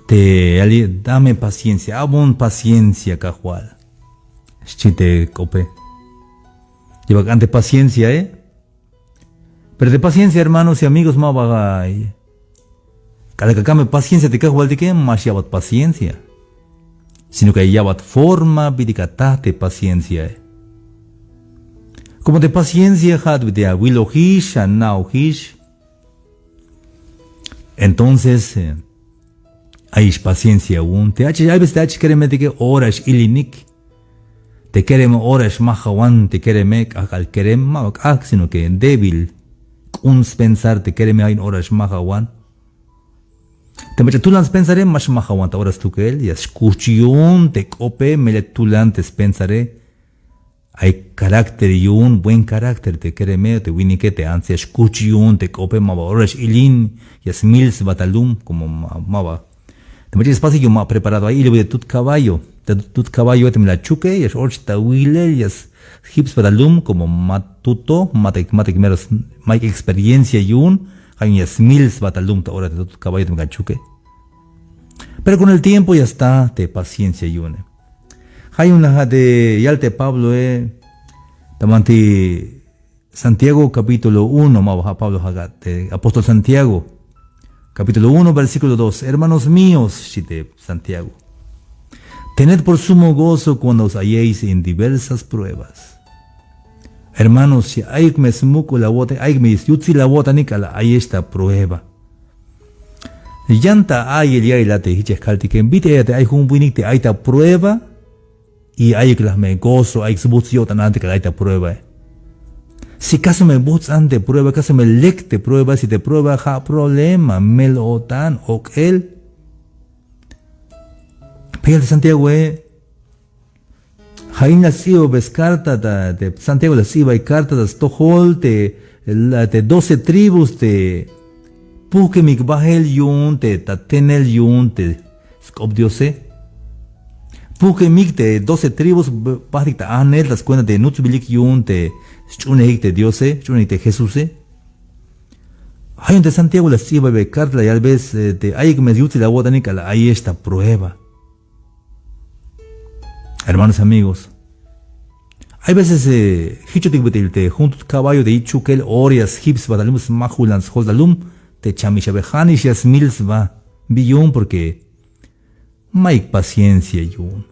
dame paciencia, abon paciencia, cajual. Chite cope. Lleva bastante paciencia, Pero de paciencia, hermanos y amigos, más bagay. Cada que cambie paciencia, te cajual de que más lleva paciencia. Sino que lleva forma de paciencia, Como de paciencia, had de abuelo hish, and now hish. Entonces, hay paciencia aún. Hay veces te queremos de que horas ilinik. Te queremos horas mahawan, te queremos al queremos sino que débil. Uns pensar te queremos hay horas mahawan. Te metes tú las pensaré más mahawan, horas tú que él. Y escuchión te cope, me le tú lantes pensaré. Hay carácter y un buen carácter te queremos, te winique te ansia escuchión te cope, maba horas ilin. Y es mils batalum como maba. Te metes espacio yo me preparado ahí y le voy de tu caballo. Tut caballo te me la chuque y es orchta wille y es hips batalum como matuto, matek meros, mai experiencia y un, hay es mils batalum ahora de tu caballo te me la chuque. Pero con el tiempo ya está, te paciencia y un. Hay una de Yalte Pablo, tamanti Santiago capítulo 1, ma Pablo Hagate, apóstol Santiago, capítulo 1, versículo 2. Hermanos míos, chite Santiago, tened por sumo gozo cuando os halléis en diversas pruebas. Hermanos, si hay que me smuco la bota, hay que me yutzi la bota nicala, hay esta prueba. Yanta hay el ya y la te hiches calti que invite a hay un buinicte, hay esta prueba. Y hay que las me gozo, hay que se busca tan antes que hay esta prueba. Si caso me busca ante prueba, caso me lecte prueba, si te prueba, ha problema, me lo tan, o él. Pero de Santiago, Jain la sigo ves carta de Santiago la sigo hay carta de Stohol, de 12 tribus, de Puke Mikbahel yun, de Tatenel yun, de Skobdiose. Puke mig de 12 tribus, Pahita Anel, las cuentas de Nutzbilik yun, de Chunehik de Diose, Chunehik de Jesuse. Hay un de Santiago la sigo ve carta, y al vez de Ayek me yuti la botánica, ahí esta prueba. Hermanos amigos, hay veces hichotik junto caballo de ichukel orias hips badalums mahulans holdalum te chamishabehanish yas mils va billón porque maik paciencia yun.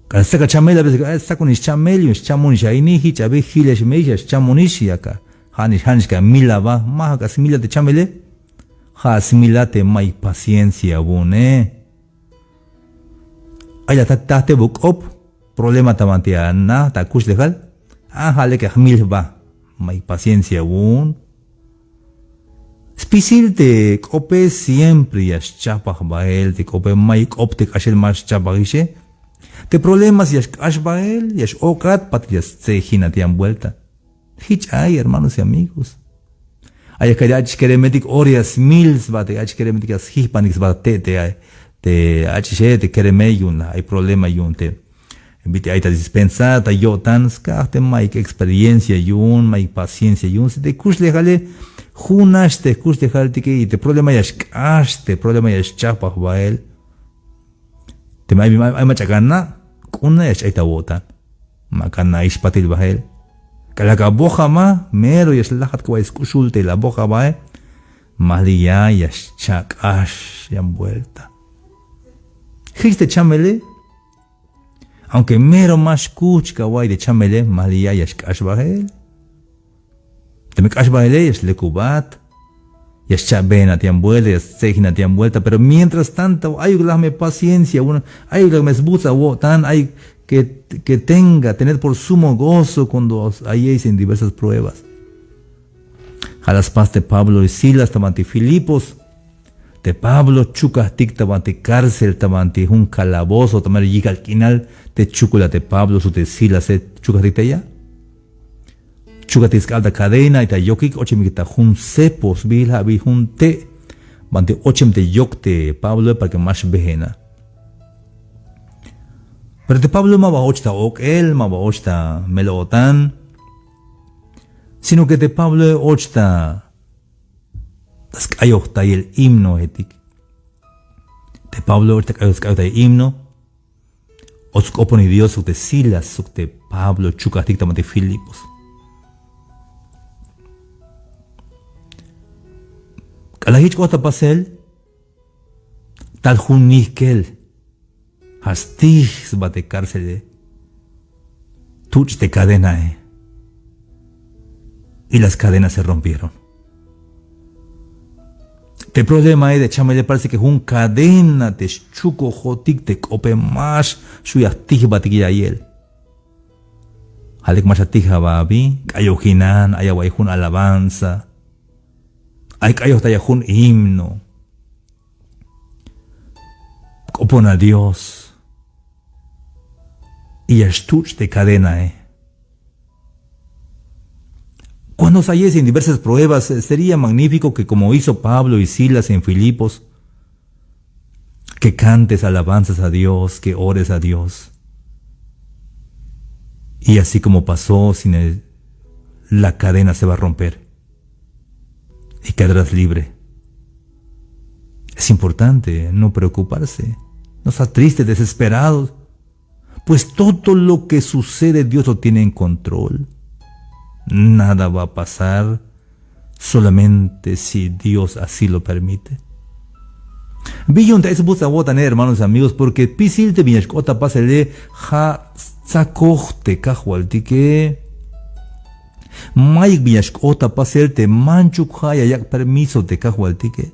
Cada saca chamela veces saca un chamelio chamunish aini hichabe hilesh meishas chamunish yaka hanish ka mila va maha mila de chamele has mila te maik paciencia bune. Ay la te book up problema tamantia na ta kush legal hale que mil va mai paciencia un Spisil te cope siempre yas chapa bael te cope mai opte kashel mas chapa gishe te problemas yas kash bael yas okat pat yas tsehina te han vuelta hich ay hermanos y amigos ay que ya keremetik orias mils va te ya keremetik as hispanix va te ay te HC te kereme yun hay problema yun te invite ahí ta dispensa ta yo tan skarte mai experiencia yun mai paciencia yun se te kush legale junas te kush dejalte que te problema ya te problema ya chapa bael te mai machakana kuna ya chaita wotan makana ispatil bael kala ka boja ma mero ya lahat ko iskushulte la boja bae malia ya chakash ya vuelta. Histe chamele, aunque mero más kuch kawai de chamele, malia yash kashbahel. Te me kashbahel yash lekubat, yash chabena tian vuelta, yash sejina tian vuelta, pero mientras tanto hay que darme paciencia, hay que me esbuza tan, hay que tener por sumo gozo cuando hayáis en diversas pruebas. A las paz de Pablo y Silas, tamanti Filipos, de Pablo chucas tic tamanti cárcel tamanti un calabozo tamanti llega al final te chucula de Pablo su te Silas chucas tic ya chucas tic alta cadena ita yokik ochim kita hun sepos bilha bi hun te bante ochim te yok te Pablo para que más behena pero de Pablo ma va ochta ok el ma va ochta melotan sino que de Pablo ochta tas ayokta y el himno etik Pablo ahorita cae de himno. Os opone Dios de Silas, de Pablo, chukatik tamate Filipos. Kalahich kota pasel, tal juniskel, hastig bate cárcel, tuch de cadena, y las cadenas se rompieron. El problema es de chamele parece que es un cadena de chuco jotik de cope más suyastig batik ayel. Halek más atija babi, kayo hinan, ayawayjun alabanza. Hay que hay un himno. Opon a Dios. Y estuch de cadena, Cuando salies en diversas pruebas, sería magnífico que como hizo Pablo y Silas en Filipos, que cantes alabanzas a Dios, que ores a Dios. Y así como pasó, la cadena se va a romper. Y quedarás libre. Es importante no preocuparse, no estar triste, desesperado, pues todo lo que sucede Dios lo tiene en control. Nada va a pasar solamente si Dios así lo permite. Billon es buta botaner, hermanos amigos, porque pisil te viñascota pasele ja sacochte cajualtique. Maik viñascota pasel te manchuk haya yak permiso te cajualtique.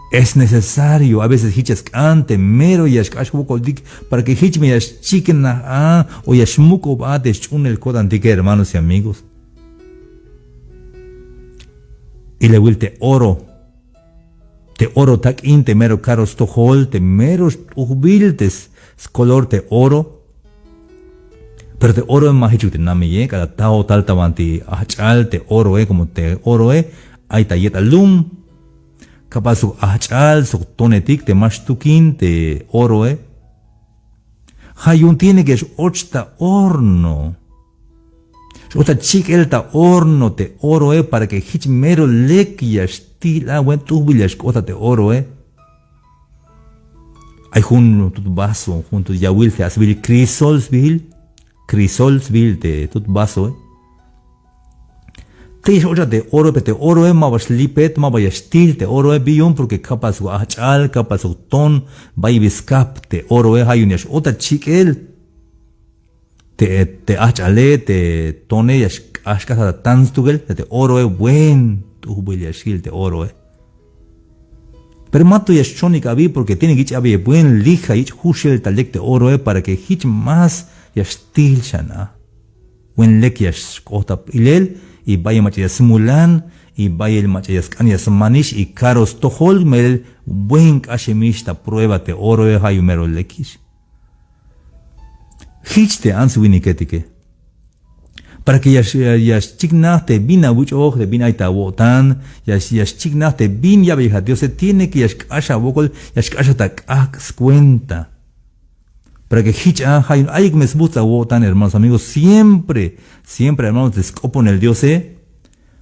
Es necesario, a veces hichas cante, mero yashkashwokoldik, para que hich me chicken o yashmuko ba de chunel kodantique, hermanos y amigos. Y le will te oro tak in te mero caros tohol, te meros ubiltes, color te oro. Pero te oro es más hichu te nami, cada tao tal tabanti, achal te oro, como te oro, ay tayeta lum. Capaz su achal, su tonetik, te mashtukin, te oro, Hayun tiene que es ochta horno. Ochta chik elta horno te oro, para que hich mero lekia stila, wen tubillas kota te oro, Hay junto tut vaso, junto yawil te asbil crisolsville te tut vaso, Te otra te oro, te oro ma vas lipet, ma vaya stil te oro billon porque capaz su achal, capaz su ton, vaya biscap te oro hayunias otra chiquel. Te achale, te tone yas ashkasa tanstugel, te oro buen, tu hubillasil te oro Pero mato yas chonik abi porque tiene que haber buen lija ich hushel talek te oro para que hich más yas stil shana. Buen lek yas kota ilel. Y vaya machayas mulan, y vaya el machayas kanyas manish, y caros tohol mel, buen kashemishta prueba te oro hayumero lekish. Hich te ansuiniketike. Para que yas chignate bina wich de bina ita wotan, yas chignate bin ya veja Dios se tiene que yas kasha wokol, yas kasha tak cuenta. Para que hich hay que me esbuta wotan, hermanos amigos, siempre, hermanos, descopon el Dios,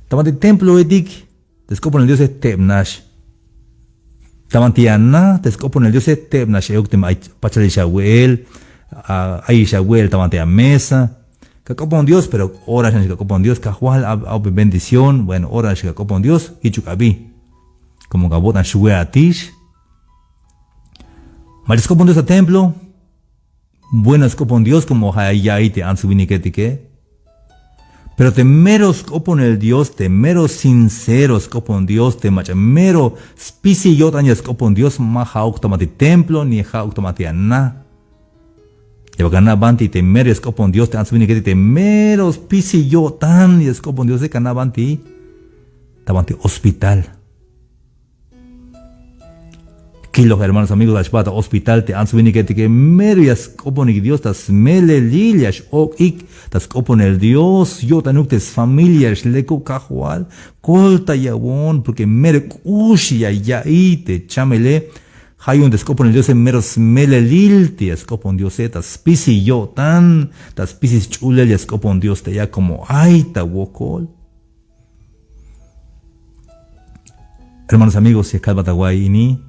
Tamante templo edik, descopon el Dios tebnash. Tamante ana, descopon el Dios tebnash, euktem pachale shawel, ay shawel, tamante a mesa. Cacopon Dios, pero ora shan cacopon Dios, cajual, au bendición, bueno, ora shan cacopon Dios, hichukabi. Como gabotan shue atish. Mas descopon Dios a templo, buenas copon Dios como hayai te ansubiniketike. Pero te meros copon el Dios, te meros sinceros copon Dios, te mero spisi yotañas copon Dios, ma hauk tomati templo, ni hauk tomati anna. Yabagana banti te meres copon Dios, te ansubiniketike, te meros spisi yotan, y es copon Dios de canabanti, tabanti hospital. Kilos, hermanos amigos, la espata hospital te han subido que merias copon y Dios tas mele lilias o ik tas copon el Dios yo tanuktes familias leco cajual colta yawon porque mere kushia ya ite chamele hay un descopon el Dios en meros mele liltias copon Dios tas pisi yo tan tas pisis chulelias copon Dios te ya como aita wokol. Hermanos amigos, si acá Bataguay ini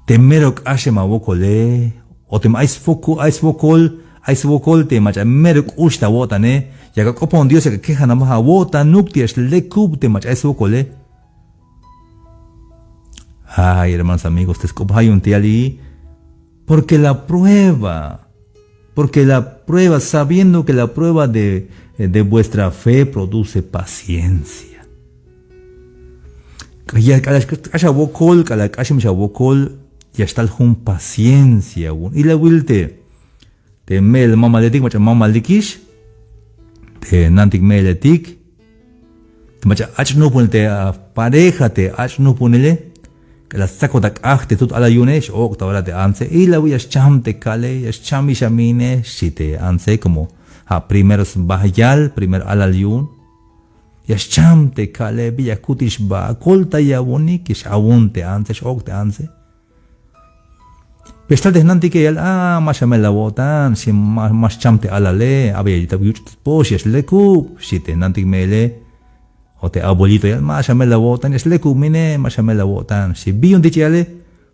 te merok ashe mabokole, o te ais vokol te macha merok ushta wota ne, ya que copon Dios que queja nada más wota nuktias le kub te macha ais vokole. Ay, hermanos amigos, te escopa hay un tiali, porque la prueba, sabiendo que la prueba de vuestra fe produce paciencia. Ya kasha vokol, ya está el paciencia, y la wilte, te mel mamaletik, macha mamalikish, te nantik meletik, te macha ach no ponte a pareja, te ach no ponele, que la saco de acte tut ala yunesh, o octavara de anse, y la voy a cham te cale, ya cham y chamine, si te anse, como a primeros bahayal, primer ala yun, ya cham te cale, villa kutish ba, colta ya boni, que shawun te anse, shok te anse. Pestal de nanti que el, más me la botan, si más cham te ala le, había yita yuchut poshes le kup, si te nanti me le, o te abuelito ya más me la botan es le kumine más me la botan si vi un dichale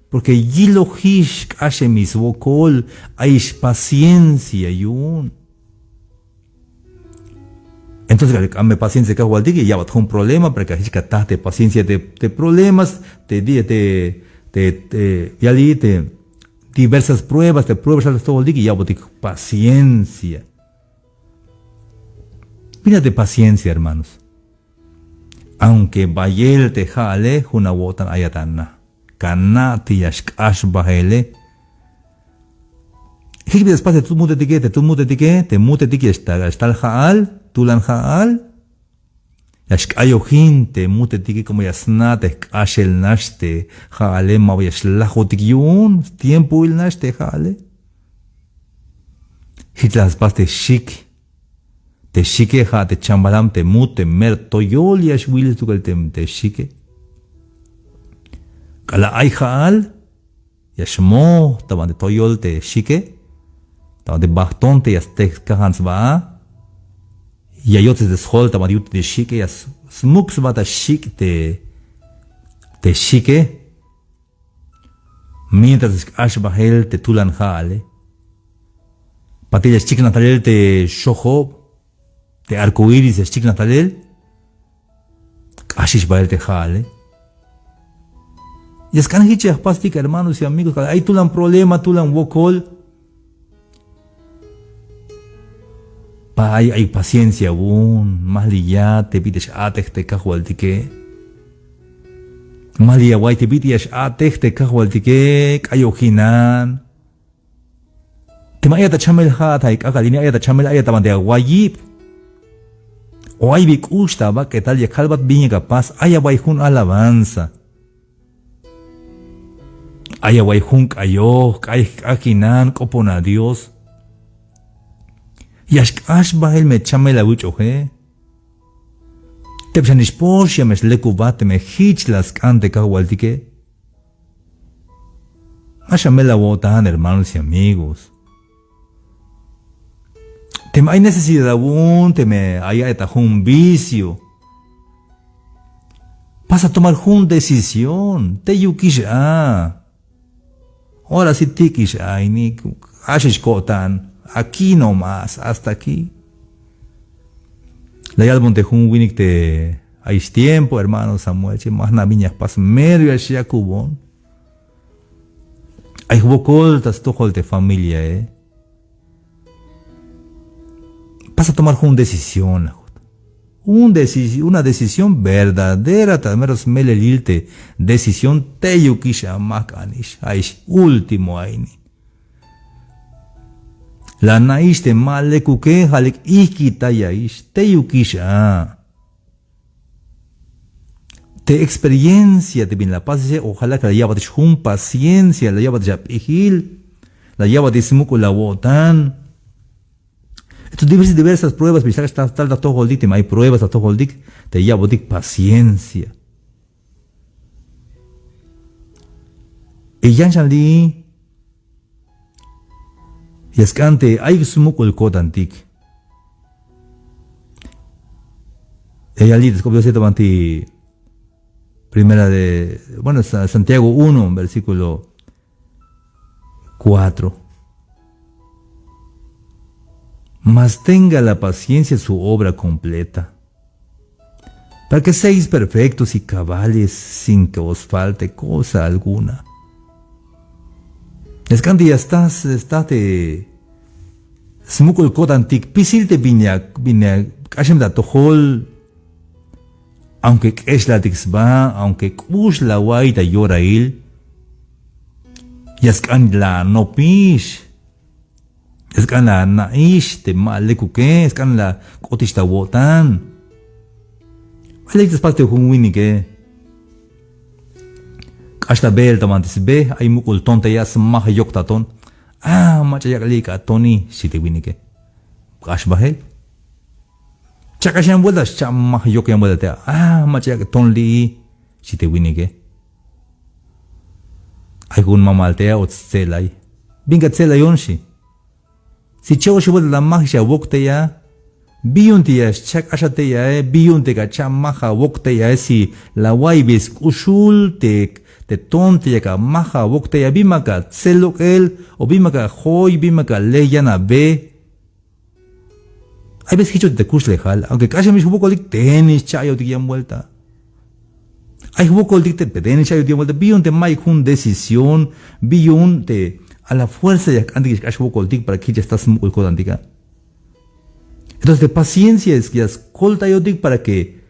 porque yilo hish hace mis vokol hay paciencia yun entonces me paciencia que igual diga ya va un problema porque hish catate paciencia de problemas te ya li te diversas pruebas todo diga ya va paciencia mira de paciencia hermanos. Aunque bayel te jale, una wotan ayatana. Kanati yashkash bahele. Hikbi después de tu mute tike, está el jaal, tulan jaal. Yashkayo te mute tike como yasnate, kashel nashte, jale, maviashlajo tikyun, tiempo il nashte jale. Hitlas paste shik. Te shike ha te chambalam te mute mer toyol yash will tu te shike. Kala ay haal yashmo taban de toyol te shike. Taban de baston te yastek kahans ba. Yayotes de schol taban yut de shike yas smuks ba ta shik te shike. Mientras ash bahel te tulan haale. Patillas shik natalel te shoho. De arcoíris de Chik Natalel, Ashish Bael te jale. Y es que han dicho pastica, hermanos y amigos, hay tulan problema, tulan wokol. Hay paciencia, más liya, te pides atek te cajual tique. Más liya, guay, te pides atek te cajual tique, cayojinan. Te maya ta chamel hat, hay cagalini, hay ta chamel, hay ta mande aguayip. O hay big ustaba que tal ya calvat bien capaz, haya baijun alabanza. Haya baijun kayo, akinan, kopona Dios. Yashkash bahel me chame la bucho, Te psanish porsche mes lekubate me hichlas cante kahualtique. Ashame la botan, hermanos y amigos. Hay necesidad hay un vicio. Vas a tomar una decisión. Te yukish ahora sí tikish ni ashish kotan. Aquí nomás, hasta aquí. La álbum de un winning te hay tiempo, hermano Samuel, más na viñas pas medio así cubón. Hay bocoltas todo de familia, Vas a tomar una decisión, una decisión verdadera, tameros melelilte, decisión teyukisha makanish, aish último aini. La naiste male kuke halik ikitayaish, teyukisha. Te experiencia te bien la paz, ojalá que la llevas con paciencia, la llevas ya pijil, la llevas de smuco la botan. Entonces diversas pruebas, bisa está todo el día, hay pruebas a todo el día, te llevo de paciencia. Y ya shalí, y es que ante hay smuco el code antic. Ella allí descubrió cierto anti primera de, bueno, Santiago 1, versículo 4. Mas tenga la paciencia su obra completa, para que seáis perfectos y cabales sin que os falte cosa alguna. Es que ya estás de smukul kodantik pisil te viña kashem da tohol, aunque es la tixba, aunque kush la waita yorail, yaskan la no pish, yaskan la naish te malekuke, yaskan la kotishta wotan. Hay parte un winning que hasta bel tamantis be hay mukul tonta yas maha yoktaton macha yaklika toni si te winning que cash bahel chakashan vueltas cham maha yokyam vuelta macha yak tonli si te winning que hay un mamaltea o tselai binga tselai onshi si cheo shi vuelta la maha wokte ya biyunti ya chak ashate ya biyunti ka chamaha wokte ya si la waibis ushul te tonte ya ka maha wokte ya bimaka tselok el o bimaka hoy bimaka leyana be hay veces hicho te kush lejal aunque casi mis hubo lik tenis chayo te guían vuelta hay hubo lik te tenis chayo te vuelta biyunti mai kun decisión biyunti a la fuerza ya antes que hubo lik para que ya estás muy codantica. Entonces, de paciencia es que yas kolta yodik para que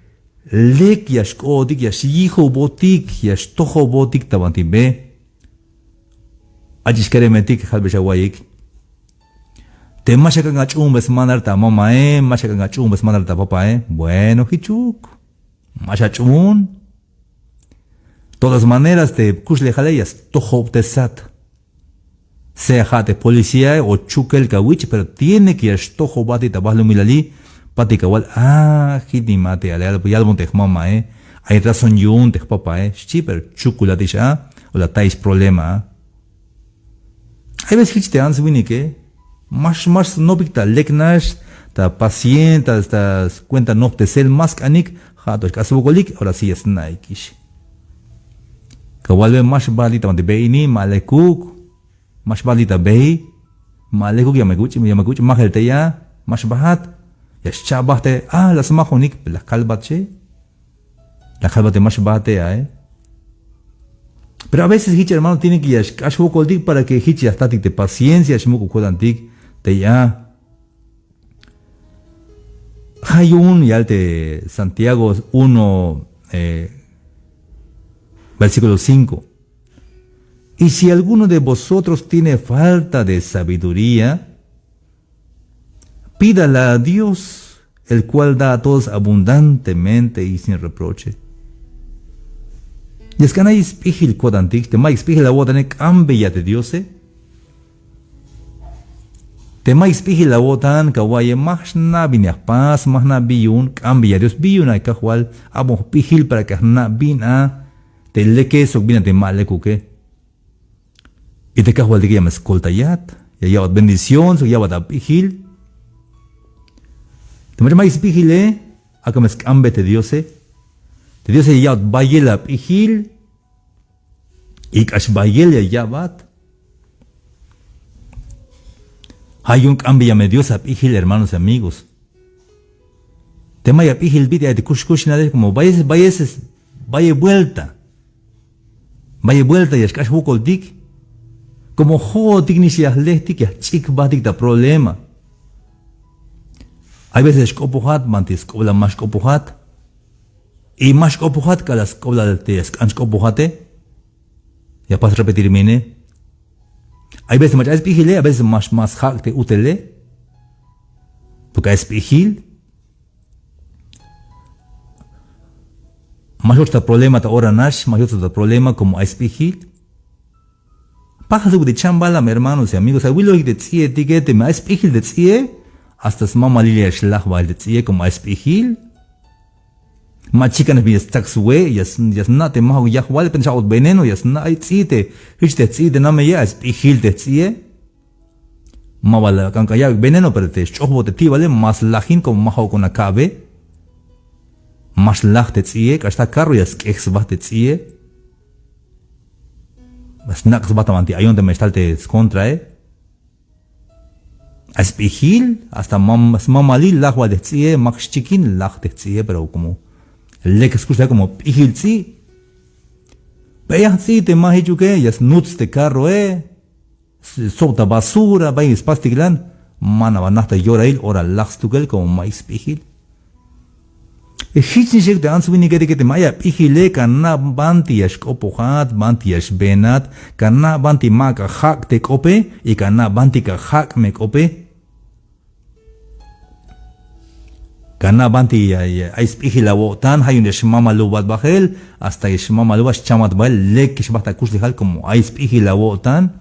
lek yas kodik yas hijo botik yas toho botik tabantimbe. Ajis keremetik halbeshawayik. Te mashakan achum besmanar ta mama mashakan achum besmanar ta papa Bueno, hichuk. Mashachun. Todas maneras te kushle haleyas toho tesat. Sea jate policía o chukel kawich, pero tiene que ir tojo bati tabahlo milali, pati kawal, hiti mate, yalbon te mama, hay razón yun te papa, pero chukulatisha, o la tais problema. Hay veces que te ans wini que, más no picta leknash, ta paciente, ta cuenta no te sel más canik, jato es casubokolik, ahora sí es naikish. Kawalbe más balita donde beini, malekuk, mas balita behi malekuk yamaguchi mahelte ya mas bahat ya chabate las majonik la kalbate mas bate pero a veces hichi hermano tiene que ya ashwo koldik para que hichi hasta de paciencia shmuku kodantik te ya hay un yalte Santiago 1 versículo 5. Y si alguno de vosotros tiene falta de sabiduría, pídala a Dios, el cual da a todos abundantemente y sin reproche. Y es que no hay espígil kodantik, te mai espígil la botan cambia de Dios, te mai espígil la botan kawaye más na biniak paz, más na biyun, cambia Dios biyun ay kahual, abo pígil para que na bina, te leke sok bina te malekuke. Y te cajo al día me escolta ya lleva bendición, se lleva da pijil. Te me llamáis pijile, acá me escambe te Dios, te Dios ya vaya la pijil, y cash vaya ya bat. Hay un cambio ya me Dios a pijil, hermanos y amigos. Te maya pijil vida de kush nada como vaya vuelta y es cash bukol dik. Como jo dignisia lehtik chik batik da problema. Hay veces kopuhat mantis kobla más kopuhat y más kopuhat que las kobla de skans kopuhate. Ya pas repetir mine. Hay veces más es pijile, a veces más hak te utele. Porque es pijil. Más otro problema ta ora nash, más otro problema como es pijil. Pájaro de chambala, hermanos y amigos, abuelo de tzie, etiquete, me espigil de tzie, hasta su mamá lilia shlachba de tzie como espigil. Ma chica no viene taxue, yas nate maho yahwal, pensado veneno, yas na tzite, hichte tzite, no me ya espigil de tzie. Ma vale, cancaya veneno, pero te chobo de ti, vale, más lajin como maho con acabe. Más lach de tzie, que hasta carro yas que ex va de tzie. snacks batamanti ayon te mestalte contra aspihil hasta mamali lagua de tsie max chiquin lag de tsie pero como le que escucha como pihil tsi vean si te mahi que ya nuts de carro solta basura va spastiglan mana banata yorail ora lags tugel como mais pihil Hitchnik de answini que te maya pihile kana banti yash opohat banti yash benat kana banti maka hak te kope y kana banti ka hak me kope kana banti ya ais pihila wotan hayun yash mama lubat bahel hasta yash mama lubat chamat bahel lek yash bata kush dejal como ais pihila wotan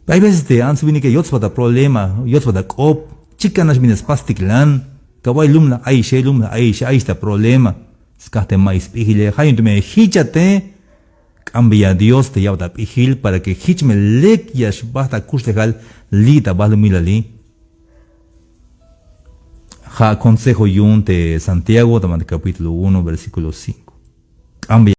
hay veces te answini que yots bata problema yots bata kop chikanas minas pastiklan Kawai lumna aisha esta problema. Skate mais pihile. Hayun me hichate. Cambia Dios te yauta pihil para que hichme lek yash basta kustejal lita balumilali. Ha consejo yun te Santiago, capítulo 1, versículo 5. Cambia.